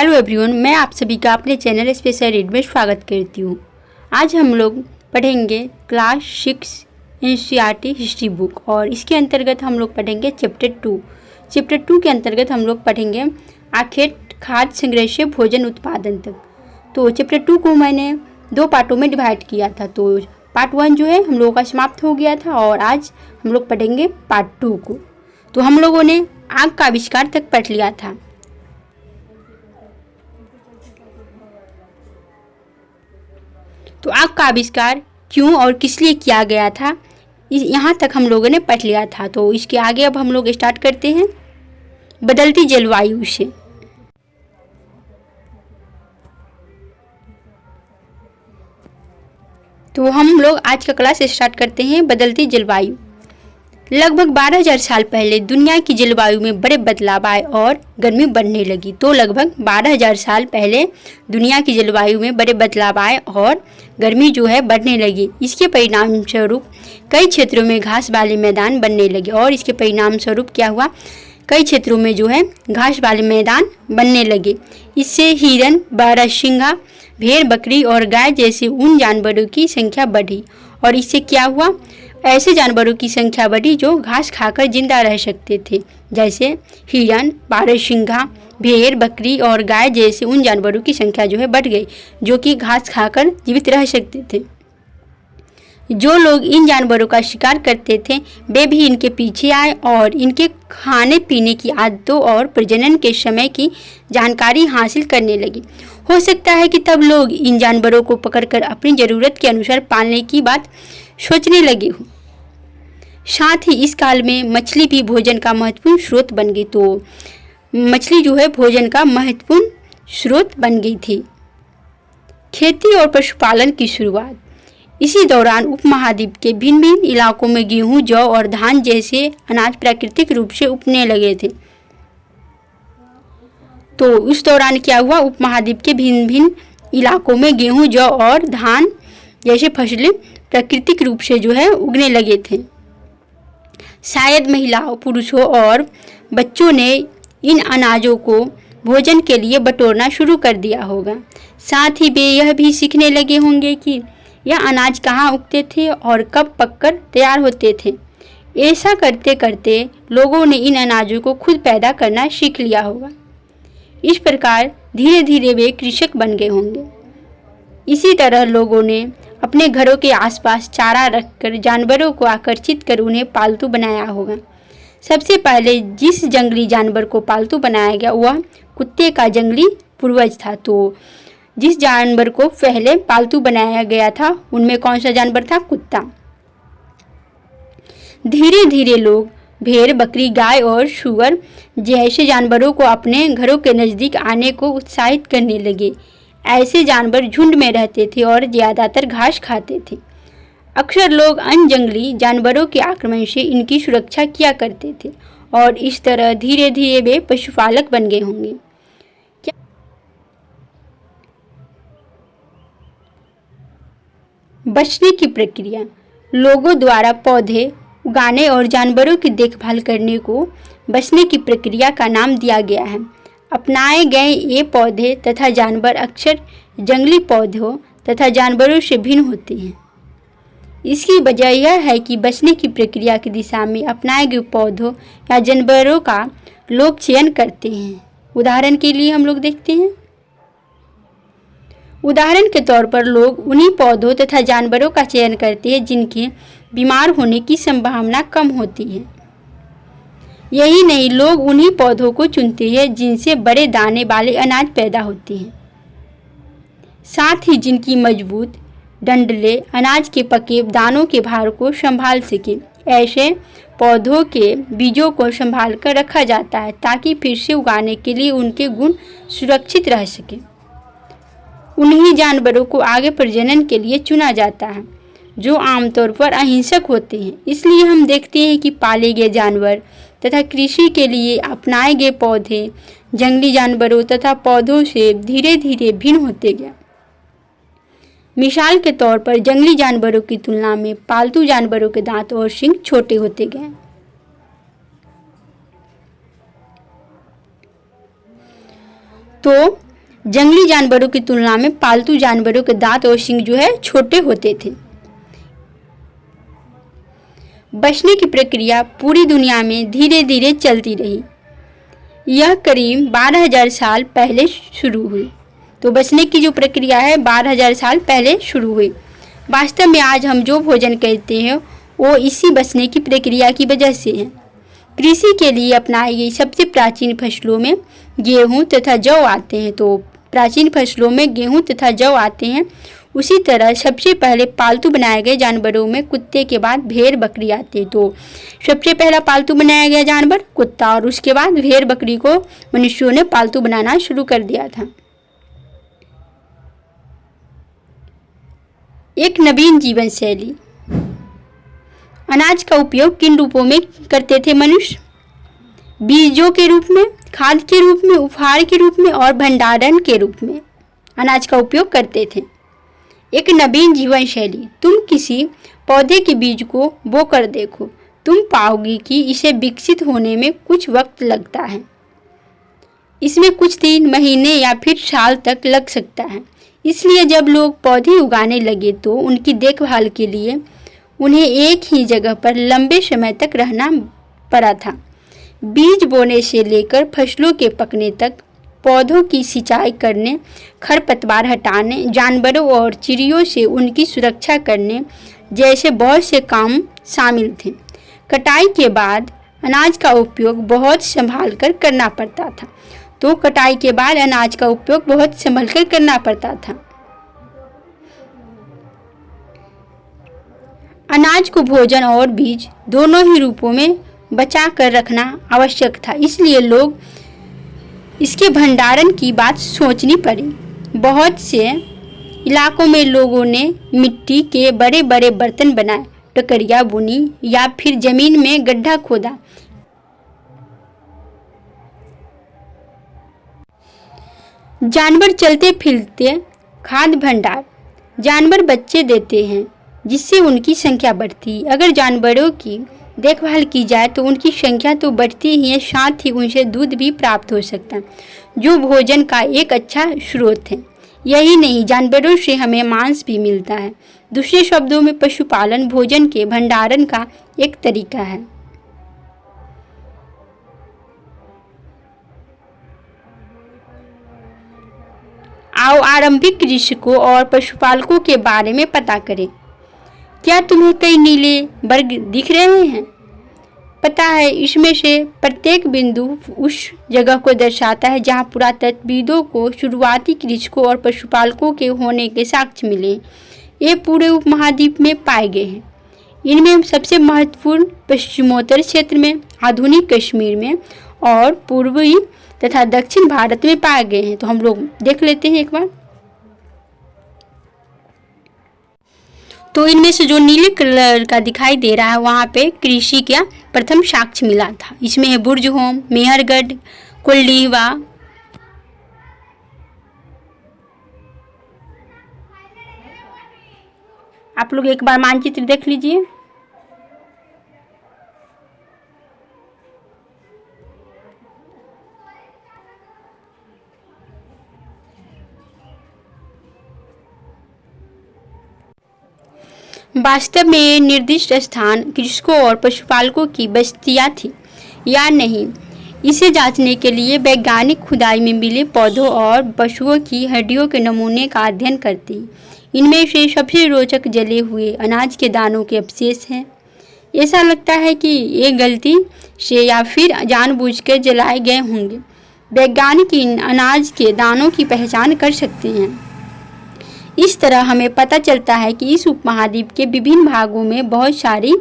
Hello everyone, मैं आप सभी का अपने चैनल स्पेशल रीड में स्वागत करती हूँ। आज हम लोग पढ़ेंगे क्लास 6 एनसीईआरटी हिस्ट्री बुक और इसके अंतर्गत हम लोग पढ़ेंगे चैप्टर 2। चैप्टर 2 के अंतर्गत हम लोग पढ़ेंगे आखेट खाद्य संग्रह से भोजन उत्पादन तक। तो चैप्टर 2 को मैंने 2 पार्टों में डिवाइड किया था। तो पार्ट 1 जो है हम लोगों का समाप्त हो गया था और आज हम लोग पढ़ेंगे पार्ट 2 को। तो हम लोगों ने आग का आविष्कार तक पढ़ लिया था। तो आग का आविष्कार क्यों और किस लिए किया गया था, यहाँ तक हम लोगों ने पढ़ लिया था। तो इसके आगे अब हम लोग स्टार्ट करते हैं बदलती जलवायु से। तो हम लोग आज का क्लास स्टार्ट करते हैं बदलती जलवायु। लगभग 12,000 साल पहले दुनिया की जलवायु में बड़े बदलाव आए और गर्मी बढ़ने लगी। तो लगभग 12,000 साल पहले दुनिया की जलवायु में बड़े बदलाव आए और गर्मी जो है बढ़ने लगी। इसके परिणाम स्वरूप कई क्षेत्रों में घास वाले मैदान बनने लगे और इसके परिणाम स्वरूप क्या हुआ, कई क्षेत्रों में जो है घास वाले मैदान बनने लगे। इससे हिरन, बारहसिंगा, भेड़, बकरी और गाय जैसे उन जानवरों की संख्या बढ़ी और इससे क्या हुआ, ऐसे जानवरों की संख्या बढ़ी जो घास खाकर जिंदा रह सकते थे, जैसे हिरन, बारहसिंगा, भेड़, बकरी और गाय जैसे उन जानवरों की संख्या जो है बढ़ गई जो कि घास खाकर जीवित रह सकते थे। जो लोग इन जानवरों का शिकार करते थे वे भी इनके पीछे आए और इनके खाने पीने की आदतों और प्रजनन के समय की जानकारी हासिल करने लगी। हो सकता है कि तब लोग इन जानवरों को पकड़कर अपनी ज़रूरत के अनुसार पालने की बात सोचने लगे हो। साथ ही इस काल में मछली भी भोजन का महत्वपूर्ण स्रोत बन गई। तो मछली जो है भोजन का महत्वपूर्ण स्रोत बन गई थी। खेती और पशुपालन की शुरुआत। इसी दौरान उपमहाद्वीप के भिन्न भिन्न इलाकों में गेहूं, जौ और धान जैसे अनाज प्राकृतिक रूप से उगने लगे थे। तो उस दौरान क्या हुआ, उपमहाद्वीप के भिन्न भिन्न इलाकों में गेहूं, जौ और धान जैसे फसलें प्राकृतिक रूप से जो है उगने लगे थे। शायद महिलाओं, पुरुषों और बच्चों ने इन अनाजों को भोजन के लिए बटोरना शुरू कर दिया होगा। साथ ही वे यह भी सीखने लगे होंगे कि यह अनाज कहाँ उगते थे और कब पककर तैयार होते थे। ऐसा करते करते लोगों ने इन अनाजों को खुद पैदा करना सीख लिया होगा। इस प्रकार धीरे धीरे वे कृषक बन गए होंगे। इसी तरह लोगों ने अपने घरों के आसपास चारा रखकर जानवरों को आकर्षित कर उन्हें पालतू बनाया होगा। सबसे पहले जिस जंगली जानवर को पालतू बनाया गया वह कुत्ते का जंगली पूर्वज था। तो जिस जानवर को पहले पालतू बनाया गया था उनमें कौन सा जानवर था, कुत्ता। धीरे धीरे लोग भेड़, बकरी, गाय और सुअर जैसे जानवरों को अपने घरों के नज़दीक आने को उत्साहित करने लगे। ऐसे जानवर झुंड में रहते थे और ज़्यादातर घास खाते थे। अक्सर लोग अन्य जंगली जानवरों के आक्रमण से इनकी सुरक्षा किया करते थे और इस तरह धीरे धीरे वे पशुपालक बन गए होंगे। बचने की प्रक्रिया। लोगों द्वारा पौधे उगाने और जानवरों की देखभाल करने को बचने की प्रक्रिया का नाम दिया गया है। अपनाए गए ये पौधे तथा जानवर अक्सर जंगली पौधों तथा जानवरों से भिन्न होते हैं। इसकी वजह यह है कि बचने की प्रक्रिया की दिशा में अपनाए गए पौधों या जानवरों का लोग चयन करते हैं। उदाहरण के लिए हम लोग देखते हैं, उदाहरण के तौर पर लोग उन्हीं पौधों तथा जानवरों का चयन करते हैं जिनके बीमार होने की संभावना कम होती है। यही नहीं, लोग उन्हीं पौधों को चुनते हैं जिनसे बड़े दाने वाले अनाज पैदा होते हैं, साथ ही जिनकी मजबूत डंडले अनाज के पके दानों के भार को संभाल सके। ऐसे पौधों के बीजों को संभाल कर रखा जाता है ताकि फिर से उगाने के लिए उनके गुण सुरक्षित रह सके। उन्हीं जानवरों को आगे प्रजनन के लिए चुना जाता है जो आमतौर पर अहिंसक होते हैं। इसलिए हम देखते हैं कि पाले गए जानवर तथा कृषि के लिए अपनाए गए पौधे जंगली जानवरों तथा पौधों से धीरे धीरे भिन्न होते गए। मिसाल के तौर पर जंगली जानवरों की तुलना में पालतू जानवरों के दांत और सींग छोटे होते गए। तो जंगली जानवरों की तुलना में पालतू जानवरों के दांत और सींग जो है छोटे होते थे। बचने की प्रक्रिया पूरी दुनिया में धीरे धीरे चलती रही। यह करीब 12,000 साल पहले शुरू हुई। तो बचने की जो प्रक्रिया है 12,000 साल पहले शुरू हुई। वास्तव में आज हम जो भोजन करते हैं वो इसी बचने की प्रक्रिया की वजह से है। कृषि के लिए अपनाई गई सबसे प्राचीन फसलों में गेहूं तथा जौ आते हैं। तो प्राचीन फसलों में गेहूं तथा जौ आते हैं। उसी तरह सबसे पहले पालतू बनाए गए जानवरों में कुत्ते के बाद भेड़ बकरी आते हैं। तो सबसे पहला पालतू बनाया गया जानवर कुत्ता और उसके बाद भेड़ बकरी को मनुष्यों ने पालतू बनाना शुरू कर दिया था। एक नवीन जीवन शैली। अनाज का उपयोग किन रूपों में करते थे मनुष्य? बीजों के रूप में, खाद के रूप में, उपहार के रूप में और भंडारण के रूप में अनाज का उपयोग करते थे। एक नवीन जीवन शैली। तुम किसी पौधे के बीज को बोकर देखो, तुम पाओगी कि इसे विकसित होने में कुछ वक्त लगता है। इसमें कुछ दिन, महीने या फिर साल तक लग सकता है। इसलिए जब लोग पौधे उगाने लगे तो उनकी देखभाल के लिए उन्हें एक ही जगह पर लंबे समय तक रहना पड़ा था। बीज बोने से लेकर फसलों के पकने तक, पौधों की सिंचाई करने, खरपतवार हटाने, जानवरों और चिड़ियों से उनकी सुरक्षा करने जैसे बहुत से काम शामिल थे। कटाई के बाद अनाज का उपयोग बहुत संभाल कर करना पड़ता था। तो कटाई के बाद अनाज का उपयोग बहुत संभल कर करना पड़ता था। अनाज को भोजन और बीज दोनों ही रूपों में बचा कर रखना आवश्यक था। इसलिए लोग इसके भंडारण की बात सोचनी पड़ी। बहुत से इलाकों में लोगों ने मिट्टी के बड़े बड़े बर्तन बनाए, टोकरियां बुनी या फिर जमीन में गड्ढा खोदा। जानवर चलते फिरते खाद्य भंडार। जानवर बच्चे देते हैं जिससे उनकी संख्या बढ़ती है। अगर जानवरों की देखभाल की जाए तो उनकी संख्या तो बढ़ती ही है, साथ ही उनसे दूध भी प्राप्त हो सकता है जो भोजन का एक अच्छा स्रोत है। यही नहीं, जानवरों से हमें मांस भी मिलता है। दूसरे शब्दों में पशुपालन भोजन के भंडारण का एक तरीका है। आओ आरंभिक कृषकों और पशुपालकों के बारे में पता करें। क्या तुम्हें कई नीले वर्ग दिख रहे हैं? पता है, इसमें से प्रत्येक बिंदु उस जगह को दर्शाता है जहां पुरातत्वविदों को शुरुआती कृषकों और पशुपालकों के होने के साक्ष्य मिले। ये पूरे उपमहाद्वीप में पाए गए हैं। इनमें सबसे महत्वपूर्ण पश्चिमोत्तर क्षेत्र में, आधुनिक कश्मीर में और पूर्वी तथा दक्षिण भारत में पाए गए हैं। तो हम लोग देख लेते हैं एक बार। तो इनमें से जो नीले कलर का दिखाई दे रहा है वहाँ पे कृषि का प्रथम साक्ष्य मिला था। इसमें है बुर्जहोम, मेहरगढ़, कोल्डीवा। आप लोग एक बार मानचित्र देख लीजिए। वास्तव में ये निर्दिष्ट स्थान कृषकों और पशुपालकों की बस्तियां थी या नहीं, इसे जांचने के लिए वैज्ञानिक खुदाई में मिले पौधों और पशुओं की हड्डियों के नमूने का अध्ययन करते हैं। इनमें से सबसे रोचक जले हुए अनाज के दानों के अवशेष हैं। ऐसा लगता है कि ये गलती से या फिर जानबूझकर जलाए गए होंगे। वैज्ञानिक इन अनाज के दानों की पहचान कर सकते हैं। इस तरह हमें पता चलता है कि इस उपमहाद्वीप के विभिन्न भागों में बहुत सारी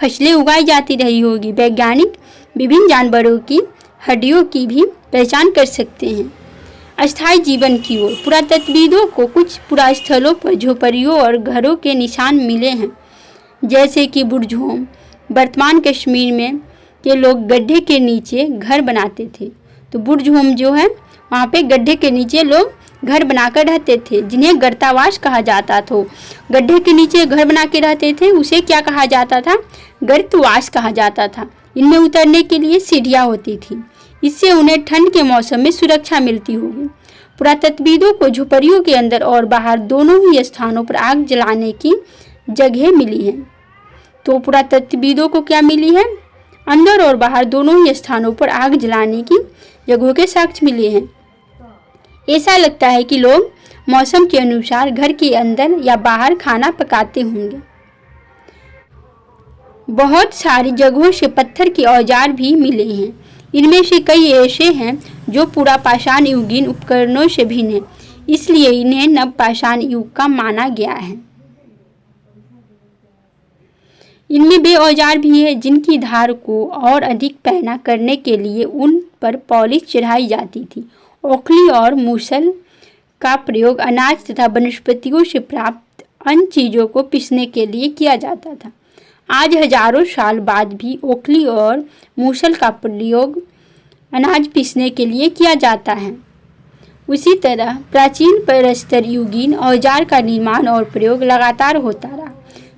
फसलें उगाई जाती रही होगी। वैज्ञानिक विभिन्न जानवरों की हड्डियों की भी पहचान कर सकते हैं। अस्थायी जीवन की ओर पुरातत्वविदों को कुछ पुरास्थलों पर झोपड़ियों और घरों के निशान मिले हैं, जैसे कि बुर्जहोम। वर्तमान कश्मीर में के लोग गड्ढे के नीचे घर बनाते थे। तो बुर्जहोम जो है वहाँ पे गड्ढे के नीचे लोग घर बनाकर रहते थे, जिन्हें गर्तावास कहा जाता था। गड्ढे के नीचे घर बना के रहते थे, उसे क्या कहा जाता था? गर्तवास कहा जाता था। इनमें उतरने के लिए सीढ़ियाँ होती थी, इससे उन्हें ठंड के मौसम में सुरक्षा मिलती होगी। पुरातत्वविदों को झोपड़ियों के अंदर और बाहर दोनों ही स्थानों पर आग जलाने की जगह मिली है। तो पुरातत्वविदों को क्या मिली है? अंदर और बाहर दोनों ही स्थानों पर आग जलाने की जगहों के साक्ष्य मिले हैं। ऐसा लगता है कि लोग मौसम के अनुसार घर के अंदर या बाहर खाना पकाते होंगे। बहुत सारी जगहों से पत्थर के औजार भी मिले हैं। इनमें से कई ऐसे हैं जो पुरापाषाण युगीन उपकरणों से भिन्न हैं, इसलिए इन्हें नवपाषाण युग का माना गया है। इनमें वे औजार भी हैं जिनकी धार को और अधिक पैना करने के लिए उन पर पॉलिश चढ़ाई जाती थी। ओखली और मूसल का प्रयोग अनाज तथा वनस्पतियों से प्राप्त अन्य चीज़ों को पीसने के लिए किया जाता था। आज हजारों साल बाद भी ओखली और मूसल का प्रयोग अनाज पीसने के लिए किया जाता है। उसी तरह प्राचीन प्रस्तर युगीन औजार का निर्माण और प्रयोग लगातार होता रहा।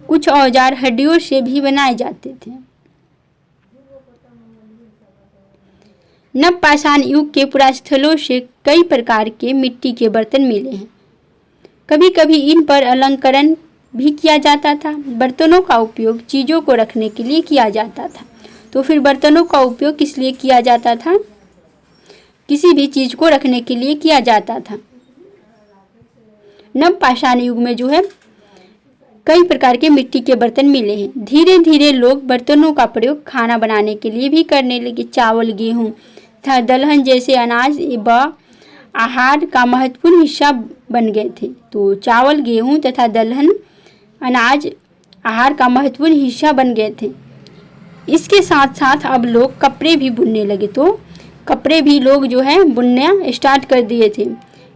कुछ औजार हड्डियों से भी बनाए जाते थे। नवपाषाण युग के पुरास्थलों से कई प्रकार के मिट्टी के बर्तन मिले हैं। कभी कभी इन पर अलंकरण भी किया जाता था। बर्तनों का उपयोग चीज़ों को रखने के लिए किया जाता था। तो फिर बर्तनों का उपयोग किस लिए किया जाता था? किसी भी चीज़ को रखने के लिए किया जाता था। नवपाषाण युग में जो है कई प्रकार के मिट्टी के बर्तन मिले हैं। धीरे धीरे लोग बर्तनों का प्रयोग खाना बनाने के लिए भी करने लगे। चावल, गेहूँ तथा दलहन जैसे अनाज व आहार का महत्वपूर्ण हिस्सा बन गए थे। तो चावल, गेहूँ तथा दलहन अनाज आहार का महत्वपूर्ण हिस्सा बन गए थे। इसके साथ साथ अब लोग कपड़े भी बुनने लगे। तो कपड़े भी लोग जो है बुनना स्टार्ट कर दिए थे।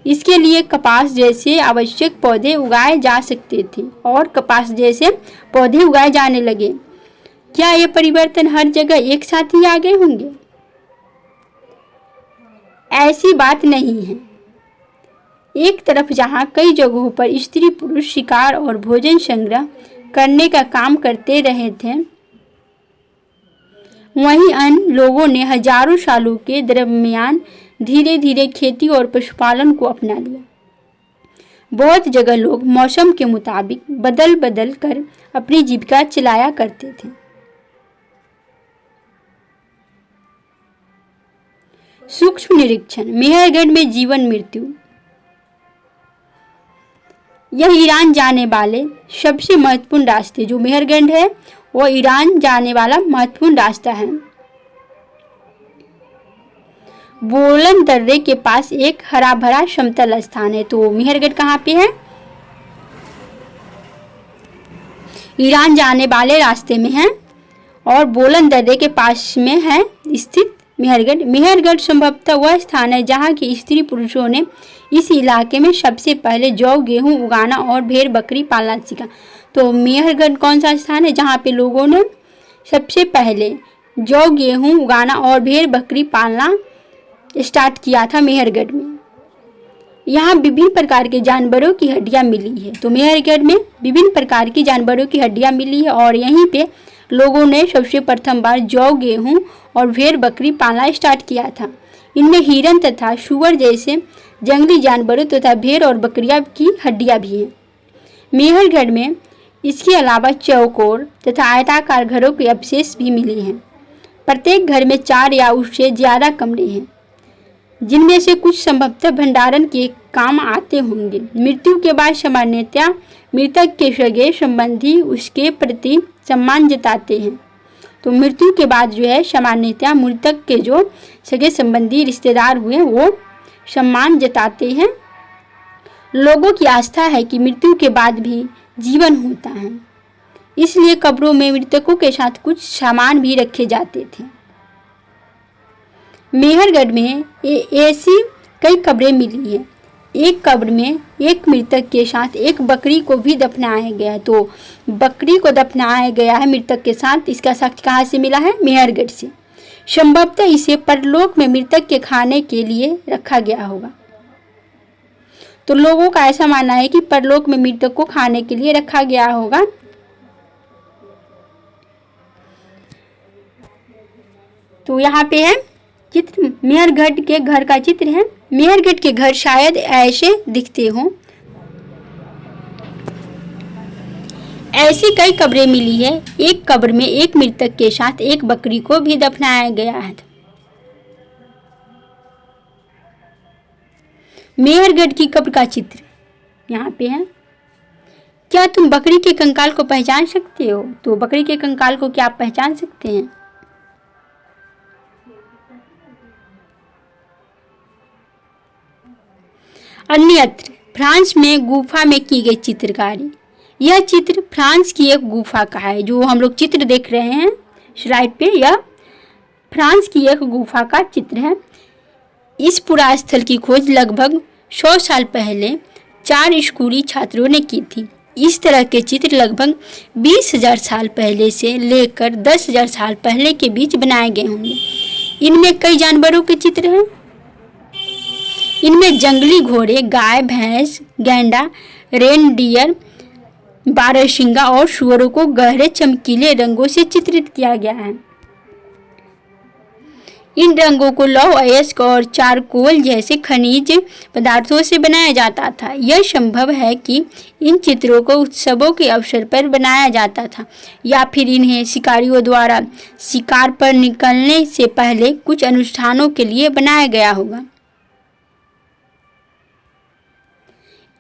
इसके लिए कपास जैसे आवश्यक पौधे उगाए जा सकते थे और कपास जैसे पौधे उगाए जाने लगे। क्या ये परिवर्तन हर जगह एक साथ ही आ गए होंगे? ऐसी बात नहीं है। एक तरफ जहाँ कई जगहों पर स्त्री पुरुष शिकार और भोजन संग्रह करने का काम करते रहे थे, वहीं अन्य लोगों ने हजारों सालों के दरमियान धीरे धीरे खेती और पशुपालन को अपना लिया। बहुत जगह लोग मौसम के मुताबिक बदल बदल कर अपनी जीविका चलाया करते थे। सूक्ष्म निरीक्षण, मेहरगढ़ में जीवन मृत्यु। यह ईरान जाने वाले सबसे महत्वपूर्ण रास्ते, जो मेहरगढ़ है वो ईरान जाने वाला महत्वपूर्ण रास्ता है। बोलन दर्रे के पास एक हरा भरा समतल स्थान है। तो मेहरगढ़ कहाँ पे है? ईरान जाने वाले रास्ते में है और बोलन दर्रे के पास में है स्थित मेहरगढ़। मेहरगढ़ संभवतः वह स्थान है जहाँ के स्त्री पुरुषों ने इस इलाके में सबसे पहले जौ, गेहूं उगाना और भेड़ बकरी पालना सीखा। तो मेहरगढ़ कौन सा स्थान है जहाँ पे लोगों ने सबसे पहले जौ, गेहूं उगाना और भेड़ बकरी पालना स्टार्ट किया था? मेहरगढ़ में। यहाँ विभिन्न प्रकार के जानवरों की हड्डियाँ मिली है। तो मेहरगढ़ में विभिन्न प्रकार की जानवरों की हड्डियाँ मिली है और यहीं पे लोगों ने सबसे प्रथम बार जौ, गेहूं और भेड़ बकरी पालना स्टार्ट किया था। इनमें हिरन तथा सुअर जैसे जंगली जानवरों तथा भेड़ और बकरियां की हड्डियां भी हैं। मेहरगढ़ में इसके अलावा चौकोर तथा आयताकार घरों के अवशेष भी मिले हैं। प्रत्येक घर में 4 या उससे ज़्यादा कमरे हैं, जिनमें से कुछ संभवतः भंडारण के काम आते होंगे। मृत्यु के बाद सामान्यतया मृतक के सगे संबंधी उसके प्रति सम्मान जताते हैं। तो मृत्यु के बाद जो है सामान्यतया मृतक के जो सगे संबंधी रिश्तेदार हुए वो सम्मान जताते हैं। लोगों की आस्था है कि मृत्यु के बाद भी जीवन होता है, इसलिए कब्रों में मृतकों के साथ कुछ सामान भी रखे जाते थे। मेहरगढ़ में ऐसी कई कब्रें मिली हैं। एक कब्र में एक मृतक के साथ एक बकरी को भी दफनाया गया है। तो बकरी को दफनाया गया है मृतक के साथ। इसका साक्ष्य कहाँ से मिला है? मेहरगढ़ से। संभवतः इसे परलोक में मृतक के खाने के लिए रखा गया होगा। तो लोगों का ऐसा मानना है कि परलोक में मृतक को खाने के लिए रखा गया होगा। तो यहाँ पे है चित्र, मेहरगढ़ के घर का चित्र है। मेहरगढ़ के घर शायद ऐसे दिखते हों। ऐसी कई कब्रें मिली है। एक कब्र में एक मृतक के साथ एक बकरी को भी दफनाया गया है। मेहरगढ़ की कब्र का चित्र यहाँ पे है। क्या तुम बकरी के कंकाल को पहचान सकते हो? तो बकरी के कंकाल को क्या आप पहचान सकते हैं? अन्यत्र फ्रांस में गुफा में की गई चित्रकारी। यह चित्र फ्रांस की एक गुफा का है। जो हम लोग चित्र देख रहे हैं स्लाइड पे, यह फ्रांस की एक गुफा का चित्र है। इस पुरास्थल की खोज लगभग 100 साल पहले 4 स्कूली छात्रों ने की थी। इस तरह के चित्र लगभग 20,000 साल पहले से लेकर 10,000 साल पहले के बीच बनाए गए होंगे। इनमें कई जानवरों के चित्र हैं। इनमें जंगली घोड़े, गाय, भैंस, गैंडा, रेनडियर, बारहसिंगा और सुअरों को गहरे चमकीले रंगों से चित्रित किया गया है। इन रंगों को लौह अयस्क और चारकोल जैसे खनिज पदार्थों से बनाया जाता था। यह संभव है कि इन चित्रों को उत्सवों के अवसर पर बनाया जाता था या फिर इन्हें शिकारियों द्वारा शिकार पर निकलने से पहले कुछ अनुष्ठानों के लिए बनाया गया होगा।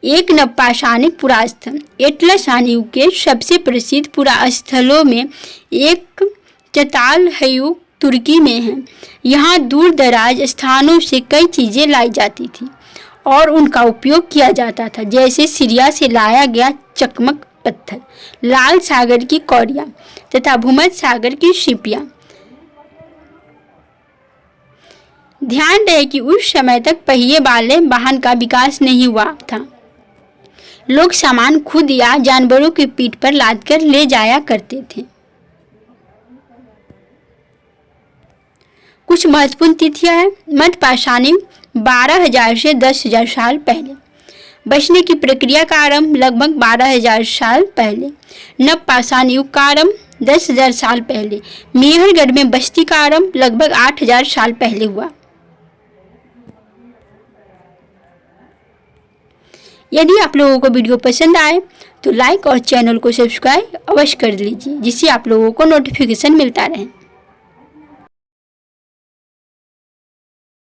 एक नवपाषाणिक पुरास्थल एटलस आयुग के सबसे प्रसिद्ध पुरास्थलों में एक चतालहयु तुर्की में है। यहाँ दूर दराज स्थानों से कई चीज़ें लाई जाती थी और उनका उपयोग किया जाता था, जैसे सीरिया से लाया गया चकमक पत्थर, लाल सागर की कौड़ियाँ तथा भूमध्य सागर की शिपियाँ। ध्यान रहे कि उस समय तक पहिए वाले वाहन का विकास नहीं हुआ था। लोग सामान खुद या जानवरों की पीठ पर लादकर ले जाया करते थे। कुछ महत्वपूर्ण तिथियां हैं। मध्यपाषाणी 12,000 से 10,000 साल पहले। बचने की प्रक्रिया का आरंभ लगभग 12,000 साल पहले। नवपाषाण युग का आरंभ 10,000 साल पहले। मेहरगढ़ में बस्ती का आरंभ लगभग 8,000 साल पहले हुआ। यदि आप लोगों को वीडियो पसंद आए तो लाइक और चैनल को सब्सक्राइब अवश्य कर लीजिए, जिससे आप लोगों को नोटिफिकेशन मिलता रहे।